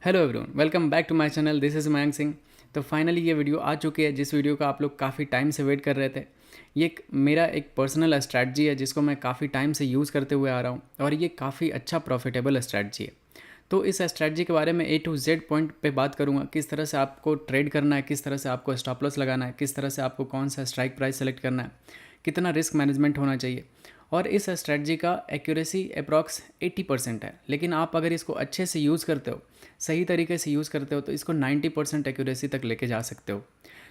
Hello everyone, welcome back to my channel. This is Mayank Singh. तो finally ये video आ चुकी है, जिस वीडियो का आप लोग काफ़ी टाइम से वेट कर रहे थे। मेरा एक पर्सनल स्ट्रैटेजी है जिसको मैं काफ़ी टाइम से यूज़ करते हुए आ रहा हूँ और ये काफ़ी अच्छा प्रॉफिटेबल स्ट्रैटेजी है। तो इस स्ट्रैटेजी के बारे में A to Z पॉइंट पे बात करूँगा। किस तरह से आपको ट्रेड करना है, किस तरह से आपको स्टॉप लॉस लगाना है, किस तरह से आपको कौन सा स्ट्राइक प्राइस सेलेक्ट करना है, कितना रिस्क मैनेजमेंट होना चाहिए। और इस स्ट्रैटेजी का एक्यूरेसी अप्रॉक्स 80% है, लेकिन आप अगर इसको अच्छे से यूज़ करते हो, सही तरीके से यूज़ करते हो, तो इसको 90% एक्यूरेसी तक लेके जा सकते हो।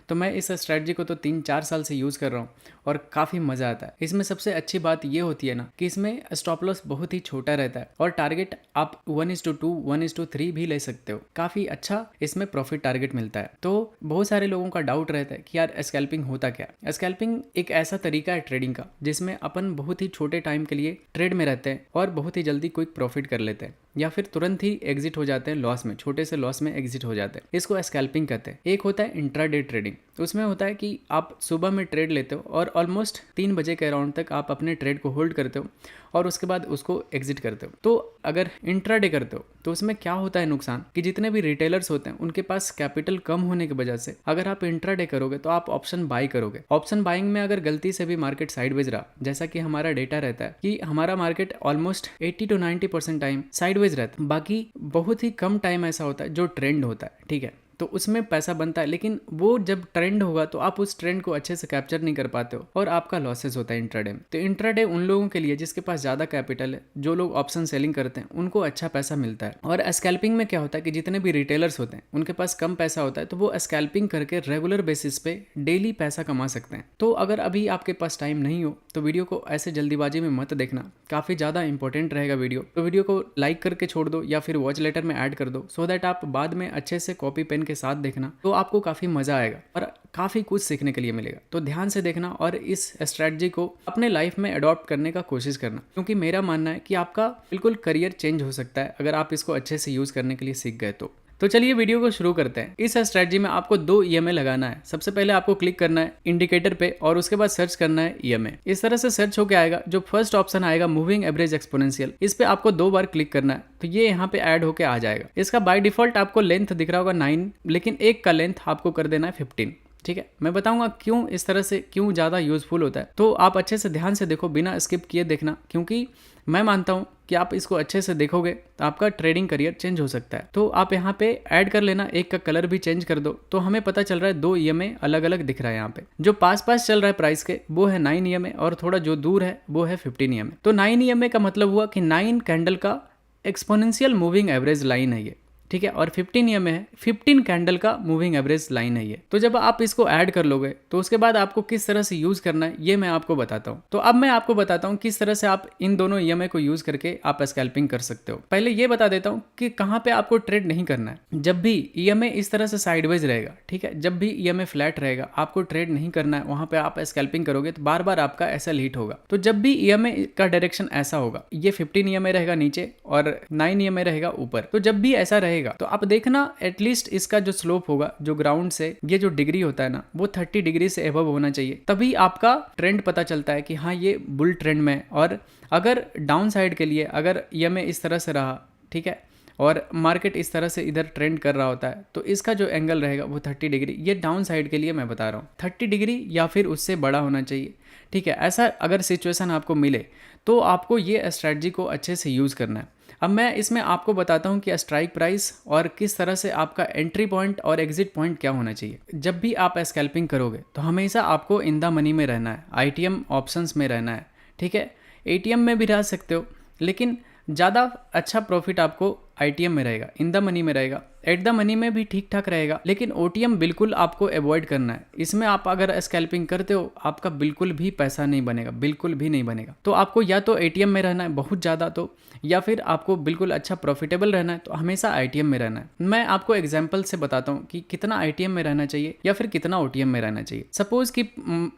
तो मैं इस स्ट्रैटेजी को तो 3-4 साल से यूज़ कर रहा हूँ और काफ़ी मज़ा आता है। इसमें सबसे अच्छी बात ये होती है ना कि इसमें स्टॉप लॉस बहुत ही छोटा रहता है और टारगेट आप 1:2, 1:3 भी ले सकते हो। काफ़ी अच्छा इसमें प्रॉफिट टारगेट मिलता है। तो बहुत सारे लोगों का डाउट रहता है कि यार स्कैल्पिंग होता क्या है। स्कैल्पिंग एक ऐसा तरीका है ट्रेडिंग का जिसमें अपन बहुत ही छोटे टाइम के लिए ट्रेड में रहते हैं और बहुत ही जल्दी क्विक प्रॉफिट कर लेते हैं या फिर तुरंत ही एग्जिट हो जाते हैं लॉस में, छोटे से लॉस में एग्जिट हो जाते हैं। इसको स्कैल्पिंग कहते हैं। एक होता है इंट्राडे ट्रेडिंग। उसमें होता है कि आप सुबह में ट्रेड लेते हो और ऑलमोस्ट 3 बजे के अराउंड तक आप अपने ट्रेड को होल्ड करते हो और उसके बाद उसको एग्जिट करते हो। तो अगर इंट्राडे करते हो तो उसमें क्या होता है नुकसान कि जितने भी रिटेलर्स होते हैं उनके पास कैपिटल कम होने की वजह से अगर आप इंट्राडे करोगे तो आप ऑप्शन बाई करोगे। ऑप्शन बाइंग में अगर गलती से भी मार्केट साइडवेज रहा, जैसा कि हमारा डेटा रहता है कि हमारा market almost 80 to 90% time sideways रहता है, बाकी बहुत ही कम टाइम ऐसा होता है जो ट्रेंड होता है, ठीक है। तो उसमें पैसा बनता है, लेकिन वो जब ट्रेंड होगा तो आप उस ट्रेंड को अच्छे से कैप्चर नहीं कर पाते हो और आपका लॉसेस होता है इंट्राडे में। तो इंट्राडे उन लोगों के लिए जिसके पास ज़्यादा कैपिटल है, जो लोग ऑप्शन सेलिंग करते हैं, उनको अच्छा पैसा मिलता है। और स्कैल्पिंग में क्या होता है कि जितने भी रिटेलर्स होते हैं उनके पास कम पैसा होता है, तो वो स्कैल्पिंग करके रेगुलर बेसिस पे डेली पैसा कमा सकते हैं। तो अगर अभी आपके पास टाइम नहीं हो तो वीडियो को ऐसे जल्दीबाजी में मत देखना, काफ़ी ज़्यादा इंपॉर्टेंट रहेगा वीडियो। तो वीडियो को लाइक करके छोड़ दो या फिर वॉच लेटर में ऐड कर दो, सो दैट आप बाद में अच्छे से कॉपी पेन के साथ देखना, तो आपको काफ़ी मज़ा आएगा और काफ़ी कुछ सीखने के लिए मिलेगा। तो ध्यान से देखना और इस स्ट्रैटेजी को अपने लाइफ में अडॉप्ट करने का कोशिश करना, क्योंकि मेरा मानना है कि आपका बिल्कुल करियर चेंज हो सकता है अगर आप इसको अच्छे से यूज़ करने के लिए सीख गए तो चलिए वीडियो को शुरू करते हैं। इस स्ट्रैटेजी में आपको 2 EMA लगाना है। सबसे पहले आपको क्लिक करना है इंडिकेटर पे और उसके बाद सर्च करना है EMA। इस तरह से सर्च होके आएगा। जो फर्स्ट ऑप्शन आएगा मूविंग एवरेज एक्सपोनेंशियल, इस पे आपको 2 बार क्लिक करना है तो ये यहाँ पे ऐड होके आ जाएगा। इसका बाय डिफॉल्ट आपको लेंथ दिख रहा होगा 9, लेकिन एक का लेंथ आपको कर देना है 15। ठीक है, मैं बताऊंगा क्यों इस तरह से क्यों ज़्यादा यूजफुल होता है। तो आप अच्छे से ध्यान से देखो, बिना स्किप किए देखना, क्योंकि मैं मानता हूं कि आप इसको अच्छे से देखोगे तो आपका ट्रेडिंग करियर चेंज हो सकता है। तो आप यहाँ पे ऐड कर लेना, एक का कलर भी चेंज कर दो। तो हमें पता चल रहा है 2 EMA अलग अलग दिख रहा है। यहाँ पे जो पास पास चल रहा है प्राइस के वो है 9 EMA और थोड़ा जो दूर है वो है 15 EMA। तो 9 EMA का मतलब हुआ कि 9 कैंडल का एक्सपोनेंशियल मूविंग एवरेज लाइन है ये, ठीक है। और 15 EMA है 15 कैंडल का मूविंग एवरेज लाइन है ये। तो जब आप इसको ऐड कर लोगे तो उसके बाद आपको किस तरह से यूज करना है ये मैं आपको बताता हूँ। तो अब मैं आपको बताता हूँ किस तरह से आप इन दोनों EMA को यूज करके आप स्कैल्पिंग कर सकते हो। पहले ये बता देता हूँ कि कहाँ पे आपको ट्रेड नहीं करना है। जब भी EMA इस तरह से साइडवेज रहेगा, ठीक है, जब भी EMA फ्लैट रहेगा, आपको ट्रेड नहीं करना है। वहां पे आप स्कैल्पिंग करोगे तो बार बार आपका ऐसा हिट होगा। तो जब भी EMA का डायरेक्शन ऐसा होगा, ये 15 EMA रहेगा नीचे और 9 EMA रहेगा ऊपर, तो जब भी ऐसा रहेगा तो आप देखना एटलीस्ट इसका जो स्लोप होगा, जो ग्राउंड से ये जो डिग्री होता है ना, वो 30 डिग्री से एबव होना चाहिए। तभी आपका ट्रेंड पता चलता है कि हाँ ये बुल ट्रेंड में। और अगर डाउन साइड के लिए अगर EMA इस तरह से रहा, ठीक है, और मार्केट इस तरह से इधर ट्रेंड कर रहा होता है, तो इसका जो एंगल रहेगा वो 30 डिग्री, ये डाउन साइड के लिए मैं बता रहा हूँ, 30 डिग्री या फिर उससे बड़ा होना चाहिए, ठीक है। ऐसा अगर सिचुएशन आपको मिले तो आपको ये स्ट्रैटेजी को अच्छे से यूज़ करना है। अब मैं इसमें आपको बताता हूँ कि स्ट्राइक प्राइस और किस तरह से आपका एंट्री पॉइंट और एग्जिट पॉइंट क्या होना चाहिए। जब भी आप स्कैल्पिंग करोगे तो हमेशा आपको इन द मनी में रहना है, ITM ऑप्शंस में रहना है, ठीक है। ATM में भी रह सकते हो, लेकिन ज़्यादा अच्छा प्रॉफिट आपको ITM में रहेगा, इन द मनी में रहेगा। एट द मनी में भी ठीक ठाक रहेगा, लेकिन OTM बिल्कुल आपको अवॉइड करना है। इसमें आप अगर स्कैल्पिंग करते हो आपका बिल्कुल भी पैसा नहीं बनेगा, बिल्कुल भी नहीं बनेगा। तो आपको या तो ATM में रहना है बहुत ज़्यादा, तो या फिर आपको बिल्कुल अच्छा प्रॉफिटेबल रहना है तो हमेशा ITM में रहना है। मैं आपको एग्जाम्पल से बताता हूँ कि कितना ITM में रहना चाहिए या फिर कितना OTM में रहना चाहिए। सपोज कि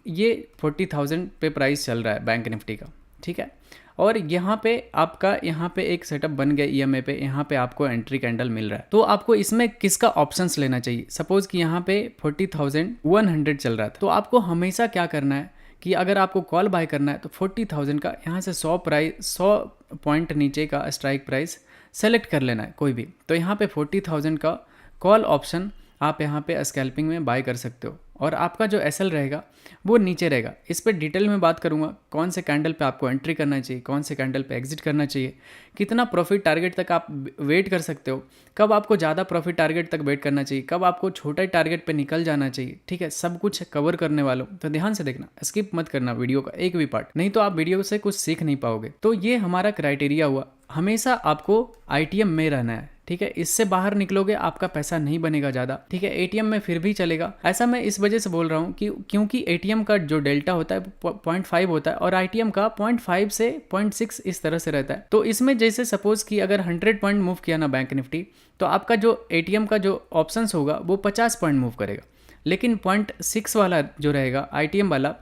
ये 40,000 पे प्राइस चल रहा है बैंक निफ्टी का, ठीक है, और यहाँ पे आपका यहाँ पे एक सेटअप बन गया EMA पे, यहाँ पे आपको एंट्री कैंडल मिल रहा है। तो आपको इसमें किसका ऑप्शंस लेना चाहिए। सपोज कि यहाँ पे 40,100 चल रहा था, तो आपको हमेशा क्या करना है कि अगर आपको कॉल बाय करना है तो 40,000 का यहाँ से 100 पॉइंट नीचे का स्ट्राइक प्राइस सेलेक्ट कर लेना है कोई भी। तो यहाँ पे 40,000 का कॉल ऑप्शन आप यहाँ पे स्कैल्पिंग में बाय कर सकते हो और आपका जो एसएल रहेगा वो नीचे रहेगा। इस पर डिटेल में बात करूँगा कौन से कैंडल पे आपको एंट्री करना चाहिए, कौन से कैंडल पे एग्जिट करना चाहिए, कितना प्रॉफिट टारगेट तक आप वेट कर सकते हो, कब आपको ज़्यादा प्रॉफिट टारगेट तक वेट करना चाहिए, कब आपको छोटे टारगेट पे निकल जाना चाहिए। ठीक है, सब कुछ कवर करने वाला हूँ, तो ध्यान से देखना, स्किप मत करना वीडियो का एक भी पार्ट, नहीं तो आप वीडियो से कुछ सीख नहीं पाओगे। तो ये हमारा क्राइटेरिया हुआ, हमेशा आपको आईटीएम में रहना है। ठीक है, इससे बाहर निकलोगे आपका पैसा नहीं बनेगा ज़्यादा। ठीक है, एटीएम में फिर भी चलेगा। ऐसा मैं इस वजह से बोल रहा हूँ कि क्योंकि एटीएम का जो डेल्टा होता है 0.5 होता है और आईटीएम का 0.5 से 0.6 इस तरह से रहता है। तो इसमें जैसे सपोज कि अगर 100 पॉइंट मूव किया ना बैंक निफ्टी, तो आपका जो एटीएम का जो ऑप्शंस होगा वो 50 पॉइंट मूव करेगा। लेकिन 0.6 वाला जो रहेगा आईटीएम वाला,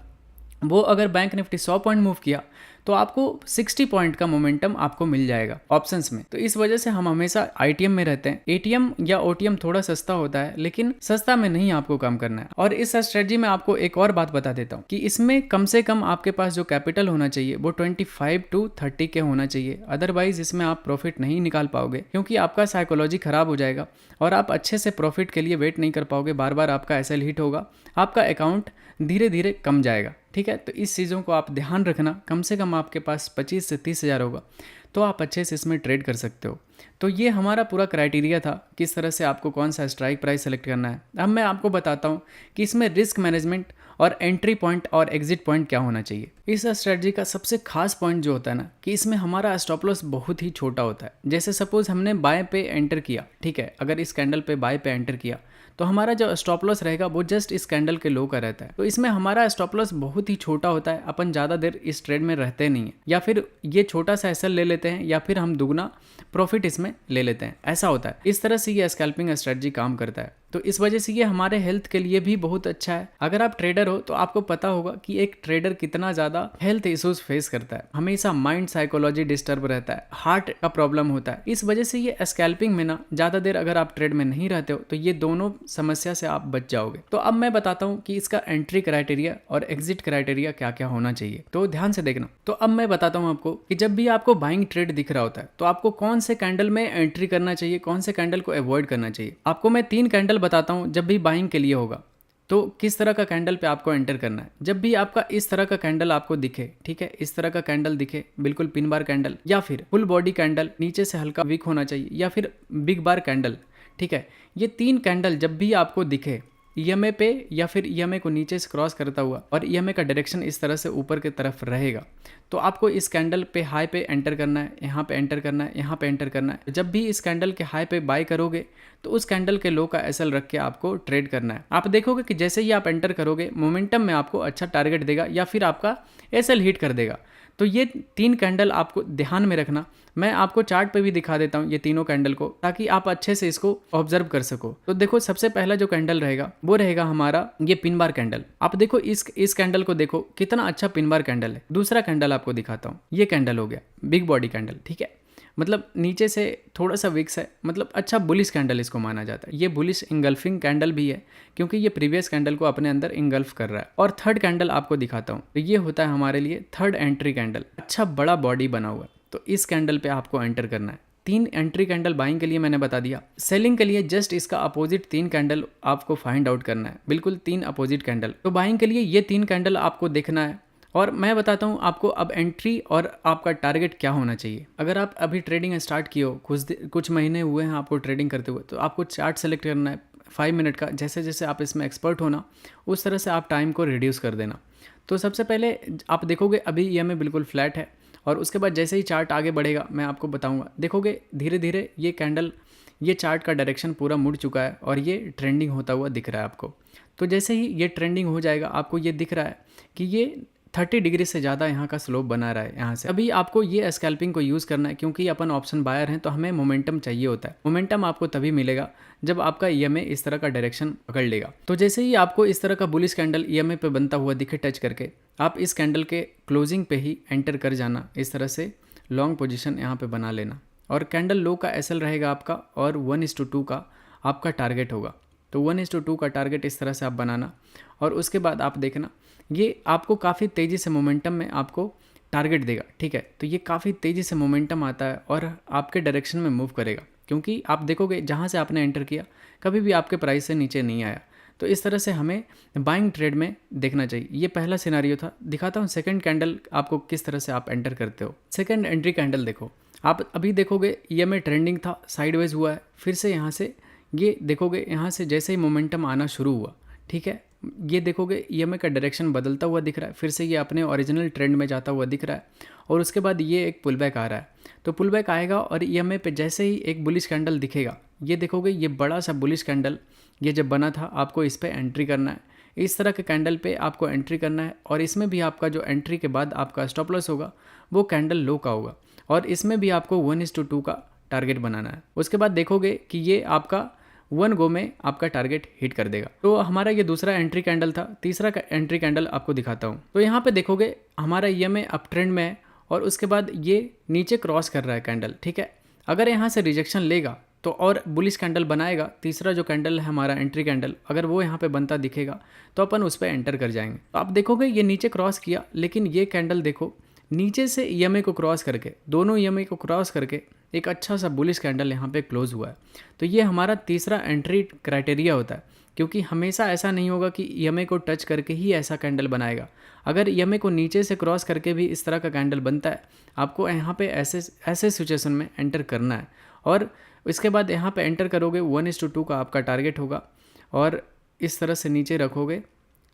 वो अगर बैंक निफ्टी 100 पॉइंट मूव किया तो आपको 60 पॉइंट का मोमेंटम आपको मिल जाएगा ऑप्शंस में। तो इस वजह से हम हमेशा आईटीएम में रहते हैं। एटीएम या ओटीएम थोड़ा सस्ता होता है, लेकिन सस्ता में नहीं आपको काम करना है। और इस स्ट्रेटजी में आपको एक और बात बता देता हूँ कि इसमें कम से कम आपके पास जो कैपिटल होना चाहिए वो 25 to 30 के होना चाहिए। अदरवाइज इसमें आप प्रॉफिट नहीं निकाल पाओगे, क्योंकि आपका साइकोलॉजी खराब हो जाएगा और आप अच्छे से प्रॉफिट के लिए वेट नहीं कर पाओगे। बार बार आपका एसएल हिट होगा, आपका अकाउंट धीरे धीरे कम जाएगा। ठीक है, तो इस चीज़ों को आप ध्यान रखना। कम से कम आपके पास 25 से 30 हज़ार होगा तो आप अच्छे से इसमें ट्रेड कर सकते हो। तो ये हमारा पूरा क्राइटेरिया था, किस तरह से आपको कौन सा स्ट्राइक प्राइस सेलेक्ट करना है। अब मैं आपको बताता हूँ कि इसमें रिस्क मैनेजमेंट और एंट्री पॉइंट और एग्जिट पॉइंट क्या होना चाहिए। इस स्ट्रेटजी का सबसे खास पॉइंट जो होता है ना, कि इसमें हमारा स्टॉप लॉस बहुत ही छोटा होता है। जैसे सपोज हमने बाय पे एंटर किया, ठीक है, अगर इस कैंडल पे बाय पे एंटर किया तो हमारा जो स्टॉप लॉस रहेगा वो जस्ट इस कैंडल के लो का रहता है। तो इसमें हमारा स्टॉप लॉस बहुत ही छोटा होता है, अपन ज़्यादा देर इस ट्रेड में रहते नहीं है, या फिर ये छोटा सा एसएल ले लेते हैं या फिर हम दुगना प्रॉफिट इसमें ले लेते हैं, ऐसा होता है। इस तरह से ये स्कैल्पिंग स्ट्रेटजी काम करता है। तो इस वजह से ये हमारे हेल्थ के लिए भी बहुत अच्छा है। अगर आप ट्रेडर हो तो आपको पता होगा कि एक ट्रेडर कितना ज़्यादा हेल्थ इश्यूज फेस करता है, हमेशा माइंड साइकोलॉजी डिस्टर्ब रहता है, हार्ट का प्रॉब्लम होता है। इस वजह से ये स्कैल्पिंग में ना ज़्यादा देर अगर आप ट्रेड में नहीं रहते हो तो ये दोनों समस्या से आप बच जाओगे। तो अब मैं बताता हूँ कि इसका एंट्री क्राइटेरिया और एग्जिट क्राइटेरिया क्या क्या होना चाहिए, तो ध्यान से देखना। तो अब मैं बताता हूँ आपको कि जब भी आपको बाइंग ट्रेड दिख रहा होता है तो आपको कौन से कैंडल में एंट्री करना चाहिए, कौन से कैंडल को अवॉइड करना चाहिए। आपको मैं 3 कैंडल बताता हूँ जब भी बाइंग के लिए होगा तो किस तरह का कैंडल पे आपको एंटर करना है। जब भी आपका इस तरह का कैंडल आपको दिखे, ठीक है, इस तरह का कैंडल दिखे, बिल्कुल पिन बार कैंडल या फिर फुल बॉडी कैंडल, नीचे से हल्का वीक होना चाहिए, या फिर बिग बार कैंडल, ठीक है, ये 3 कैंडल जब भी आपको दिखे ईएमए पे या फिर ईएमए को नीचे से क्रॉस करता हुआ और ईएमए का डायरेक्शन इस तरह से ऊपर की तरफ रहेगा, तो आपको इस कैंडल पे हाई पे एंटर करना है, यहाँ पे एंटर करना है, यहाँ पे एंटर करना है। जब भी इस कैंडल के हाई पे बाय करोगे तो उस कैंडल के लो का एसएल रख के आपको ट्रेड करना है। आप देखोगे कि जैसे ही आप एंटर करोगे मोमेंटम में आपको अच्छा टारगेट देगा या फिर आपका एसएल हिट कर देगा। तो ये 3 कैंडल आपको ध्यान में रखना। मैं आपको चार्ट पे भी दिखा देता हूँ ये तीनों कैंडल को, ताकि आप अच्छे से इसको ऑब्जर्व कर सको। तो देखो, सबसे पहला जो कैंडल रहेगा वो रहेगा हमारा ये पिन बार कैंडल। आप देखो इस कैंडल को देखो, कितना अच्छा पिन बार कैंडल है। दूसरा कैंडल आपको दिखाता हूँ, ये कैंडल हो गया बिग बॉडी कैंडल, ठीक है, मतलब नीचे से थोड़ा सा विक्स है, मतलब अच्छा बुलिश कैंडल इसको माना जाता है। ये बुलिश इंगल्फिंग कैंडल भी है क्योंकि ये प्रीवियस कैंडल को अपने अंदर इंगल्फ कर रहा है। और थर्ड कैंडल आपको दिखाता हूँ, तो ये होता है हमारे लिए थर्ड एंट्री कैंडल, अच्छा बड़ा बॉडी बना हुआ है। तो इस कैंडल पे आपको एंटर करना है। 3 एंट्री कैंडल बाइंग के लिए मैंने बता दिया। सेलिंग के लिए जस्ट इसका अपोजिट 3 कैंडल आपको फाइंड आउट करना है, बिल्कुल 3 अपोजिट कैंडल। तो बाइंग के लिए ये 3 कैंडल आपको देखना है। और मैं बताता हूँ आपको अब एंट्री और आपका टारगेट क्या होना चाहिए। अगर आप अभी ट्रेडिंग स्टार्ट किए हो, कुछ महीने हुए हैं आपको ट्रेडिंग करते हुए, तो आपको चार्ट सेलेक्ट करना है 5 मिनट का। जैसे जैसे आप इसमें एक्सपर्ट होना उस तरह से आप टाइम को रिड्यूस कर देना। तो सबसे पहले आप देखोगे अभी ईएमए बिल्कुल फ्लैट है, और उसके बाद जैसे ही चार्ट आगे बढ़ेगा मैं आपको बताऊँगा, देखोगे धीरे धीरे ये कैंडल, ये चार्ट का डायरेक्शन पूरा मुड़ चुका है और ये ट्रेंडिंग होता हुआ दिख रहा है आपको। तो जैसे ही ये ट्रेंडिंग हो जाएगा आपको ये दिख रहा है कि ये 30 डिग्री से ज़्यादा यहाँ का स्लोप बना रहा है यहाँ से। अभी आपको ये स्कैल्पिंग को यूज़ करना है क्योंकि अपन ऑप्शन बायर हैं तो हमें मोमेंटम चाहिए होता है। मोमेंटम आपको तभी मिलेगा जब आपका ईएमए इस तरह का डायरेक्शन पकड़ लेगा। तो जैसे ही आपको इस तरह का बुलिश कैंडल ईएमए पे बनता हुआ दिखे टच करके, आप इस कैंडल के क्लोजिंग पे ही एंटर कर जाना। इस तरह से लॉन्ग पोजीशन यहाँ पे बना लेना, और कैंडल लो का एसएल रहेगा आपका और 1:2 का आपका टारगेट होगा। तो 1:2 का टारगेट इस तरह से आप बनाना, और उसके बाद आप देखना ये आपको काफ़ी तेज़ी से मोमेंटम में आपको टारगेट देगा, ठीक है। तो ये काफ़ी तेज़ी से मोमेंटम आता है और आपके डायरेक्शन में मूव करेगा, क्योंकि आप देखोगे जहाँ से आपने एंटर किया कभी भी आपके प्राइस से नीचे नहीं आया। तो इस तरह से हमें बाइंग ट्रेड में देखना चाहिए। ये पहला सिनारियो था। दिखाता हूँ सेकंड कैंडल आपको किस तरह से आप एंटर करते हो। सेकंड एंट्री कैंडल देखो, आप अभी देखोगे ईएमए ट्रेंडिंग था, साइडवेज हुआ है, फिर से यहाँ से ये देखोगे, यहाँ से जैसे ही मोमेंटम आना शुरू हुआ, ठीक है, ये देखोगे ईएमए का डायरेक्शन बदलता हुआ दिख रहा है, फिर से ये अपने ओरिजिनल ट्रेंड में जाता हुआ दिख रहा है और उसके बाद ये एक पुल बैक आ रहा है। तो पुल बैक आएगा और ईएमए पे जैसे ही एक बुलिश कैंडल दिखेगा, ये देखोगे ये बड़ा सा बुलिश कैंडल ये जब बना था, आपको इस पर एंट्री करना है। इस तरह के कैंडल पे आपको एंट्री करना है और इसमें भी आपका जो एंट्री के बाद आपका स्टॉप लॉस होगा वो कैंडल लो का होगा और इसमें भी आपको 1:2 का टारगेट बनाना है। उसके बाद देखोगे कि ये आपका 1 गो में आपका टारगेट हिट कर देगा। तो हमारा ये दूसरा एंट्री कैंडल था। तीसरा एंट्री कैंडल आपको दिखाता हूँ। तो यहाँ पे देखोगे हमारा ईएमए अप ट्रेंड में है और उसके बाद ये नीचे क्रॉस कर रहा है कैंडल, ठीक है। अगर यहाँ से रिजेक्शन लेगा तो और बुलिश कैंडल बनाएगा, तीसरा जो कैंडल है हमारा एंट्री कैंडल, अगर वो यहाँ पे बनता दिखेगा तो अपन उस पर एंटर कर जाएंगे। तो आप देखोगे ये नीचे क्रॉस किया, लेकिन ये कैंडल देखो नीचे से ईएमए को क्रॉस करके, दोनों ईएमए को क्रॉस करके एक अच्छा सा बुलिश कैंडल यहाँ पे क्लोज हुआ है। तो ये हमारा तीसरा एंट्री क्राइटेरिया होता है, क्योंकि हमेशा ऐसा नहीं होगा कि ईएमए को टच करके ही ऐसा कैंडल बनाएगा। अगर ईएमए को नीचे से क्रॉस करके भी इस तरह का कैंडल बनता है, आपको यहाँ पे ऐसे सिचुएशन में एंटर करना है और इसके बाद यहाँ पे एंटर करोगे, 1:2 का आपका टारगेट होगा और इस तरह से नीचे रखोगे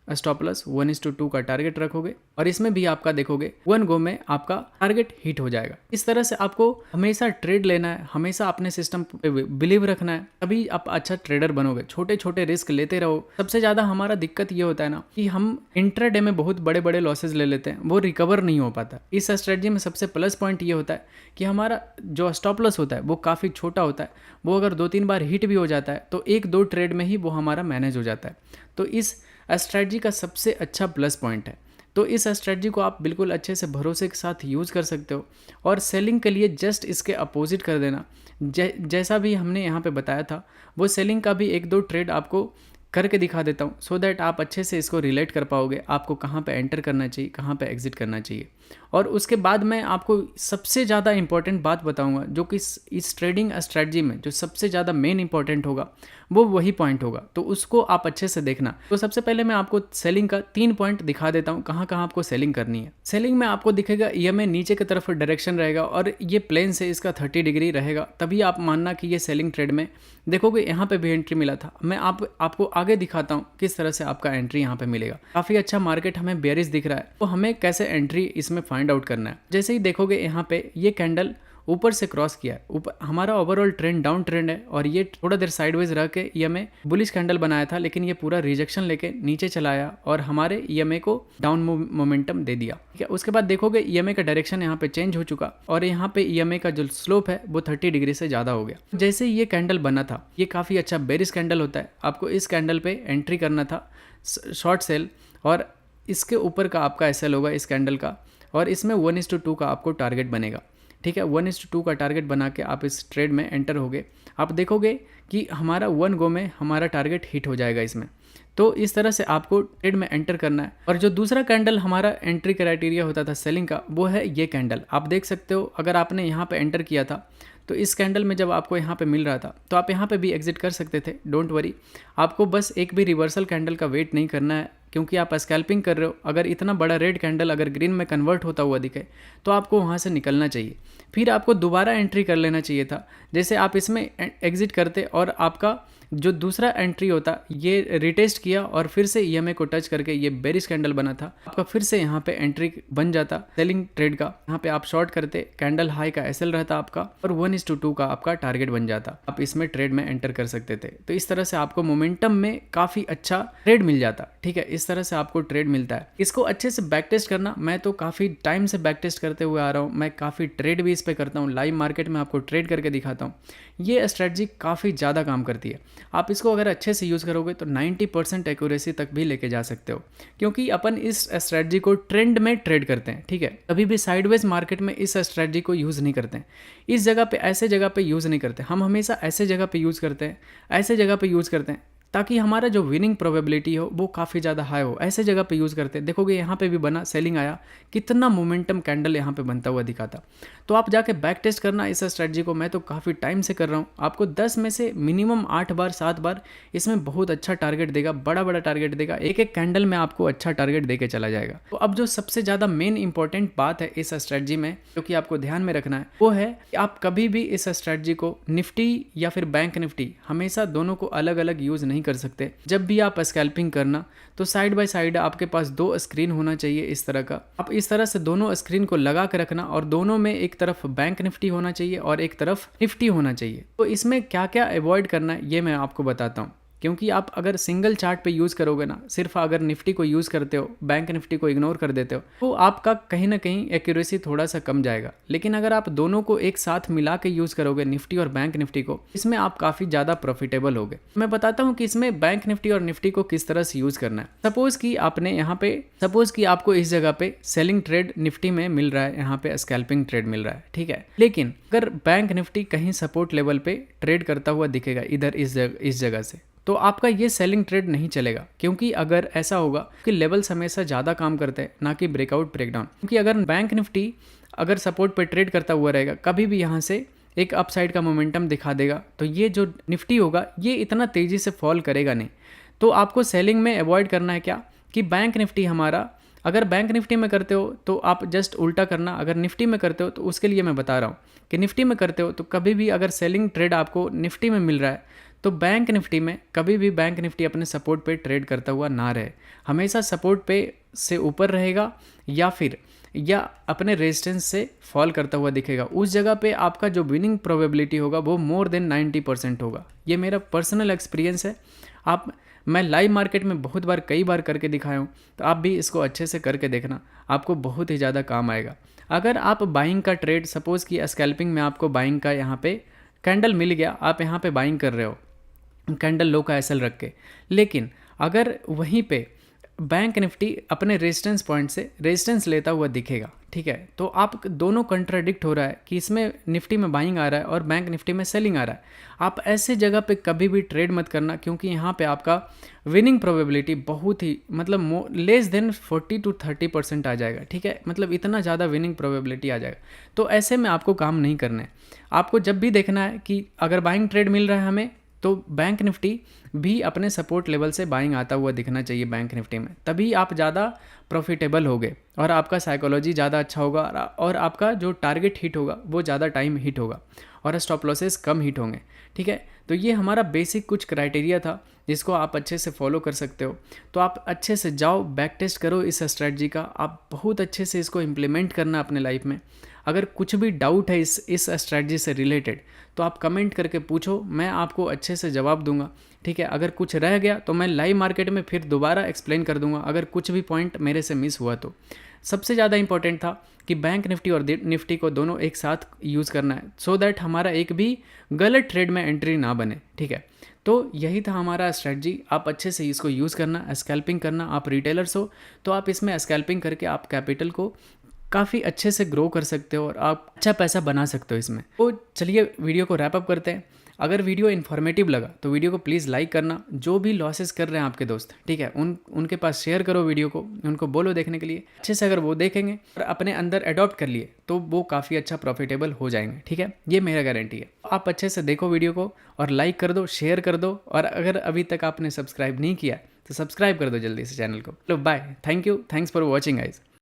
स्टॉप लॉस, 1:2 का टारगेट रखोगे और इसमें भी आपका देखोगे 1 गो में आपका टारगेट हिट हो जाएगा। इस तरह से आपको हमेशा ट्रेड लेना है, हमेशा अपने सिस्टम पे बिलीव रखना है, तभी आप अच्छा ट्रेडर बनोगे। छोटे छोटे रिस्क लेते रहो। सबसे ज़्यादा हमारा दिक्कत ये होता है ना कि हम इंट्राडे में बहुत बड़े बड़े लॉसेज ले लेते हैं, वो रिकवर नहीं हो पाता। इस स्ट्रेटजी में सबसे प्लस पॉइंट ये होता है कि हमारा जो स्टॉप लॉस होता है वो काफ़ी छोटा होता है। वो अगर 2-3 बार हिट भी हो जाता है तो 1-2 ट्रेड में ही वो हमारा मैनेज हो जाता है। तो इस स्ट्रेटजी का सबसे अच्छा प्लस पॉइंट है। तो इस स्ट्रेटजी को आप बिल्कुल अच्छे से भरोसे के साथ यूज़ कर सकते हो और सेलिंग के लिए जस्ट इसके अपोजिट कर देना। जैसा भी हमने यहाँ पे बताया था, वो सेलिंग का भी 1-2 ट्रेड आपको करके दिखा देता हूँ, सो दैट आप अच्छे से इसको रिलेट कर पाओगे, आपको कहाँ पे एंटर करना चाहिए, कहाँ पे एग्जिट करना चाहिए। और उसके बाद मैं आपको सबसे ज़्यादा इंपॉर्टेंट बात बताऊंगा, जो कि इस ट्रेडिंग स्ट्रेटजी में जो सबसे ज़्यादा मेन इंपॉर्टेंट होगा वो वही पॉइंट होगा। तो उसको आप अच्छे से देखना। तो सबसे पहले मैं आपको सेलिंग का 3 पॉइंट दिखा देता हूँ, कहाँ कहाँ आपको सेलिंग करनी है। सेलिंग में आपको दिखेगा ईएमए नीचे की तरफ डायरेक्शन रहेगा और ये प्लेन से इसका 30 डिग्री रहेगा, तभी आप मानना कि ये सेलिंग ट्रेड में। देखोगे यहाँ पे भी एंट्री मिला था। मैं आपको आगे दिखाता हूँ किस तरह से आपका एंट्री यहाँ पे मिलेगा। काफ़ी अच्छा मार्केट हमें बेयरिश दिख रहा है, तो हमें कैसे एंट्री इसमें फाइंड आउट करना है। जैसे ही देखोगे यहाँ पे ये कैंडल ऊपर से क्रॉस किया है, ऊपर हमारा ओवरऑल ट्रेंड डाउन ट्रेंड है और ये थोड़ा देर साइडवेज रह के ईएमए बुलिश कैंडल बनाया था, लेकिन ये पूरा रिजेक्शन लेके नीचे चला आया और हमारे ईएमए को डाउन मोमेंटम दे दिया, ठीक है। उसके बाद देखोगे ईएमए का डायरेक्शन यहाँ पे चेंज हो चुका और यहाँ पे ईएमए का जो स्लोप है वो 30 डिग्री से ज़्यादा हो गया। जैसे ये कैंडल बना था, ये काफ़ी अच्छा बेरिश कैंडल होता है, आपको इस कैंडल पे एंट्री करना था शॉर्ट सेल और इसके ऊपर का आपका एसएल होगा इस कैंडल का और इसमें 1:2 का आपको टारगेट बनेगा, ठीक है। 1:2 का टारगेट बना के आप इस ट्रेड में एंटर होगे। आप देखोगे कि हमारा 1 गो में हमारा टारगेट हिट हो जाएगा इसमें। तो इस तरह से आपको ट्रेड में एंटर करना है। और जो दूसरा कैंडल हमारा एंट्री क्राइटेरिया होता था सेलिंग का, वो है ये कैंडल। आप देख सकते हो, अगर आपने यहाँ पे एंटर किया था तो इस कैंडल में जब आपको यहाँ पे मिल रहा था तो आप यहाँ पे भी एग्जिट कर सकते थे, डोंट वरी। आपको बस एक भी रिवर्सल कैंडल का वेट नहीं करना है, क्योंकि आप स्कैल्पिंग कर रहे हो। अगर इतना बड़ा रेड कैंडल अगर ग्रीन में कन्वर्ट होता हुआ दिखे तो आपको वहाँ से निकलना चाहिए, फिर आपको दोबारा एंट्री कर लेना चाहिए था। जैसे आप इसमें एग्जिट करते और आपका जो दूसरा एंट्री होता ये रिटेस्ट किया और फिर से ईएमए को टच करके ये बेरिश कैंडल बना था, आपका फिर से यहाँ पे एंट्री बन जाता सेलिंग ट्रेड का। यहाँ पे आप शॉर्ट करते, कैंडल हाई का एसएल रहता आपका और 1:2 का आपका टारगेट बन जाता, आप इसमें ट्रेड में एंटर कर सकते थे। तो इस तरह से आपको मोमेंटम में काफ़ी अच्छा ट्रेड मिल जाता, ठीक है। इस तरह से आपको ट्रेड मिलता है। इसको अच्छे से बैक टेस्ट करना, मैं तो काफ़ी टाइम से बैक टेस्ट करते हुए आ रहा हूँ, मैं काफ़ी ट्रेड भी इस पर करता हूँ, लाइव मार्केट में आपको ट्रेड करके दिखाता हूँ। ये स्ट्रेटजी काफ़ी ज़्यादा काम करती है। आप इसको अगर अच्छे से यूज़ करोगे तो 90% एक्यूरेसी तक भी लेके जा सकते हो, क्योंकि अपन इस स्ट्रेटजी को ट्रेंड में ट्रेड करते हैं, ठीक है। कभी भी साइडवेज मार्केट में इस स्ट्रेटजी को यूज़ नहीं करते हैं। इस जगह पे, ऐसे जगह पे यूज़ नहीं करते हम, हमेशा ऐसे जगह पे यूज़ करते हैं, ऐसे जगह पे यूज़ करते हैं ताकि हमारा जो विनिंग प्रोबेबिलिटी हो वो काफ़ी ज़्यादा हाई हो। ऐसे जगह पे यूज़ करते हैं। देखोगे यहाँ पे भी बना, सेलिंग आया, कितना मोमेंटम कैंडल यहाँ पे बनता हुआ दिखा था। तो आप जाके बैक टेस्ट करना इस स्ट्रेटजी को। मैं तो काफ़ी टाइम से कर रहा हूँ। आपको 10 में से मिनिमम 8 बार 7 बार इसमें बहुत अच्छा टारगेट देगा, बड़ा बड़ा टारगेट देगा। एक एक कैंडल में आपको अच्छा टारगेट दे के चला जाएगा। तो अब जो सबसे ज़्यादा मेन इंपॉर्टेंट बात है इस स्ट्रेटजी में, जो कि आपको ध्यान में रखना है, वो है कि आप कभी भी इस स्ट्रेटजी को निफ्टी या फिर बैंक निफ्टी, हमेशा दोनों को अलग अलग यूज़ नहीं कर सकते। जब भी आप स्कैल्पिंग करना तो साइड बाय साइड आपके पास 2 स्क्रीन होना चाहिए इस तरह का। आप इस तरह से दोनों स्क्रीन को लगा के रखना और दोनों में एक तरफ बैंक निफ्टी होना चाहिए और एक तरफ निफ्टी होना चाहिए। तो इसमें क्या क्या अवॉइड करना है ये मैं आपको बताता हूँ। क्योंकि आप अगर सिंगल चार्ट पे यूज़ करोगे ना, सिर्फ अगर निफ्टी को यूज़ करते हो, बैंक निफ्टी को इग्नोर कर देते हो, तो आपका कहीं ना कहीं एक्यूरेसी थोड़ा सा कम जाएगा। लेकिन अगर आप दोनों को एक साथ मिला के यूज़ करोगे, निफ्टी और बैंक निफ्टी को, इसमें आप काफ़ी ज़्यादा प्रॉफिटेबल होगे। मैं बताता हूँ कि इसमें बैंक निफ्टी और निफ्टी को किस तरह से यूज़ करना है। सपोज़ कि आपको इस जगह पे सेलिंग ट्रेड निफ्टी में मिल रहा है, यहाँ पे स्कैल्पिंग ट्रेड मिल रहा है, ठीक है। लेकिन अगर बैंक निफ्टी कहीं सपोर्ट लेवल पे ट्रेड करता हुआ दिखेगा इधर इस जगह से, तो आपका ये सेलिंग ट्रेड नहीं चलेगा। क्योंकि अगर ऐसा होगा कि लेवल्स हमेशा ज़्यादा काम करते हैं, ना कि ब्रेकआउट ब्रेकडाउन। क्योंकि अगर बैंक निफ्टी अगर सपोर्ट पे ट्रेड करता हुआ रहेगा, कभी भी यहाँ से एक अपसाइड का मोमेंटम दिखा देगा, तो ये जो निफ्टी होगा ये इतना तेज़ी से फॉल करेगा नहीं। तो आपको सेलिंग में अवॉइड करना है क्या, कि बैंक निफ्टी हमारा, अगर बैंक निफ्टी में करते हो तो आप जस्ट उल्टा करना, अगर निफ्टी में करते हो तो उसके लिए मैं बता रहा हूँ कि निफ्टी में करते हो तो कभी भी अगर सेलिंग ट्रेड आपको निफ्टी में मिल रहा है, तो बैंक निफ्टी में कभी भी बैंक निफ्टी अपने सपोर्ट पे ट्रेड करता हुआ ना रहे। हमेशा सपोर्ट पे से ऊपर रहेगा या अपने रेजिस्टेंस से फॉल करता हुआ दिखेगा। उस जगह पे आपका जो विनिंग प्रोबेबिलिटी होगा वो मोर देन 90% होगा। ये मेरा पर्सनल एक्सपीरियंस है। मैं लाइव मार्केट में बहुत बार, कई बार करके दिखाया हूँ, तो आप भी इसको अच्छे से करके देखना, आपको बहुत ही ज़्यादा काम आएगा। अगर आप बाइंग का ट्रेड, सपोज़ कि स्कैल्पिंग में आपको बाइंग का यहाँ पे कैंडल मिल गया, आप यहाँ पे बाइंग कर रहे हो कैंडल लो का एसएल रख के, लेकिन अगर वहीं पे बैंक निफ्टी अपने रेजिस्टेंस पॉइंट से रेजिस्टेंस लेता हुआ दिखेगा, ठीक है, तो आप दोनों कंट्राडिक्ट हो रहा है कि इसमें निफ्टी में बाइंग आ रहा है और बैंक निफ्टी में सेलिंग आ रहा है। आप ऐसे जगह पे कभी भी ट्रेड मत करना, क्योंकि यहाँ पे आपका विनिंग प्रोबेबिलिटी बहुत ही मतलब लेस देन 40 to 30% आ जाएगा, ठीक है, मतलब इतना ज़्यादा विनिंग प्रोबेबिलिटी आ जाएगा। तो ऐसे में आपको काम नहीं करना है। आपको जब भी देखना है कि अगर बाइंग ट्रेड मिल रहा है हमें, तो बैंक निफ्टी भी अपने सपोर्ट लेवल से बाइंग आता हुआ दिखना चाहिए बैंक निफ्टी में, तभी आप ज़्यादा प्रॉफिटेबल होगे और आपका साइकोलॉजी ज़्यादा अच्छा होगा और आपका जो टारगेट हिट होगा वो ज़्यादा टाइम हिट होगा और स्टॉप लॉसेस कम हिट होंगे, ठीक है। तो ये हमारा बेसिक कुछ क्राइटेरिया था जिसको आप अच्छे से फॉलो कर सकते हो। तो आप अच्छे से जाओ, बैक टेस्ट करो इस स्ट्रेटजी का, आप बहुत अच्छे से इसको इम्प्लीमेंट करना अपने लाइफ में। अगर कुछ भी डाउट है इस स्ट्रेटजी से रिलेटेड, तो आप कमेंट करके पूछो, मैं आपको अच्छे से जवाब दूंगा, ठीक है। अगर कुछ रह गया तो मैं लाइव मार्केट में फिर दोबारा एक्सप्लेन कर दूंगा, अगर कुछ भी पॉइंट मेरे से मिस हुआ तो। सबसे ज़्यादा इंपॉर्टेंट था कि बैंक निफ्टी और निफ्टी को दोनों एक साथ यूज़ करना है, सो दैट हमारा एक भी गलत ट्रेड में एंट्री ना बने, ठीक है। तो यही था हमारा स्ट्रेटजी। आप अच्छे से इसको यूज़ करना, स्कैल्पिंग करना। आप रिटेलर्स हो तो आप इसमें स्कैल्पिंग करके आप कैपिटल को काफ़ी अच्छे से ग्रो कर सकते हो और आप अच्छा पैसा बना सकते हो इसमें। तो चलिए वीडियो को रैप अप करते हैं। अगर वीडियो इन्फॉर्मेटिव लगा तो वीडियो को प्लीज़ लाइक करना। जो भी लॉसेस कर रहे हैं आपके दोस्त, ठीक है, उनके पास शेयर करो वीडियो को, उनको बोलो देखने के लिए। अच्छे से अगर वो देखेंगे और अपने अंदर अडॉप्ट कर लिए तो वो काफ़ी अच्छा प्रॉफिटेबल हो जाएंगे, ठीक है, ये मेरा गारंटी है। आप अच्छे से देखो वीडियो को और लाइक कर दो, शेयर कर दो, और अगर अभी तक आपने सब्सक्राइब नहीं किया तो सब्सक्राइब कर दो जल्दी से चैनल को। लो bye, thank you, thanks for watching guys.